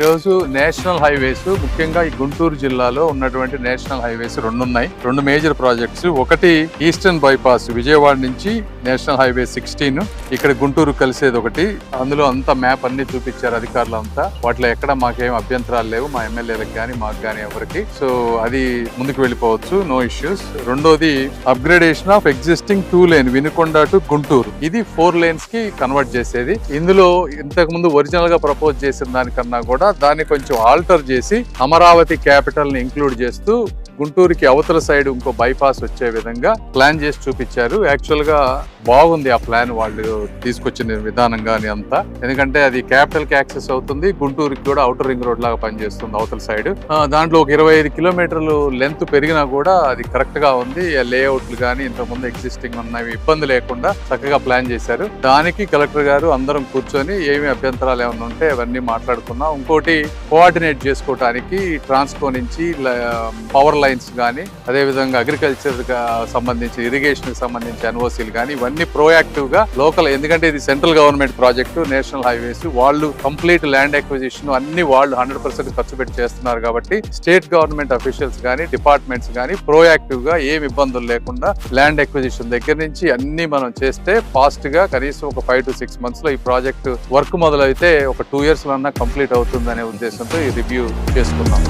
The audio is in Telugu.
ఈరోజు నేషనల్ హైవేస్, ముఖ్యంగా ఈ గుంటూరు జిల్లాలో ఉన్నటువంటి నేషనల్ హైవేస్ రెండు ఉన్నాయి. రెండు మేజర్ ప్రాజెక్ట్స్. ఒకటి ఈస్టర్న్ బైపాస్ విజయవాడ నుంచి నేషనల్ హైవే 16, ఇక్కడ గుంటూరు కలిసేది ఒకటి. అందులో అంతా మ్యాప్ అన్ని చూపించారు అధికారులు అంతా. వాటిలో ఎక్కడ మాకేం అభ్యంతరాలు లేవు, మా ఎమ్మెల్యేలకు కానీ మాకు కానీ ఎవరికి. సో అది ముందుకు వెళ్ళిపోవచ్చు, నో ఇష్యూస్. రెండోది upgradation of existing 2 lane Vinukonda to Guntur. ఇది 4 lanes కి కన్వర్ట్ చేసేది. ఇందులో ఇంతకు ముందు ఒరిజినల్ గా ప్రపోజ్ చేసిన దానికన్నా కూడా దాన్ని కొంచెం ఆల్టర్ చేసి అమరావతి క్యాపిటల్ ని ఇంక్లూడ్ చేస్తూ గుంటూరుకి అవతల సైడ్ ఇంకో బైపాస్ వచ్చే విధంగా ప్లాన్ చేసి చూపించారు. యాక్చువల్ గా బాగుంది ఆ ప్లాన్, వాళ్ళు తీసుకొచ్చిన విధానం గానీ అంతా. ఎందుకంటే అది క్యాపిటల్ కి యాక్సెస్ అవుతుంది, గుంటూరుకి కూడా అవుటర్ రింగ్ రోడ్ లాగా పనిచేస్తుంది అవతల సైడ్. దాంట్లో ఒక 25 కిలోమీటర్లు లెంత్ పెరిగినా కూడా అది కరెక్ట్ గా ఉంది. లేఅవుట్లు కానీ ఇంతకుముందు ఎగ్జిస్టింగ్ ఉన్నవి ఇబ్బంది లేకుండా చక్కగా ప్లాన్ చేశారు. దానికి కలెక్టర్ గారు అందరం కూర్చొని ఏమి అభ్యంతరాలు ఏమైనా ఉంటే అవన్నీ మాట్లాడుకున్నాం. ఇంకోటి కోఆర్డినేట్ చేసుకోవడానికి ట్రాన్స్కో నుంచి పవర్ లైన్స్ కానీ, అదేవిధంగా అగ్రికల్చర్ సంబంధించి ఇరిగేషన్ కి సంబంధించి ఎన్ఓసీలు కానీ ఇవన్నీ ప్రోయాక్టివ్ గా లోకల్, ఎందుకంటే ఇది central government project, national highways, వాళ్ళు కంప్లీట్ ల్యాండ్ అక్విజిషన్ అన్ని వాళ్ళు 100% ఖర్చు పెట్టి చేస్తున్నారు. కాబట్టి స్టేట్ గవర్నమెంట్ అఫీషియల్స్ కానీ డిపార్ట్మెంట్స్ కానీ ప్రోయాక్టివ్ గా ఏమి ఇబ్బందులు లేకుండా ల్యాండ్ అక్విజిషన్ దగ్గర నుంచి అన్ని మనం చేస్తే ఫాస్ట్ గా కనీసం ఒక 5 to 6 months లో ఈ ప్రాజెక్ట్ వర్క్ మొదలైతే ఒక 2 years లో కంప్లీట్ అవుతుందనే ఉద్దేశంతో ఈ రివ్యూ చేసుకున్నాం.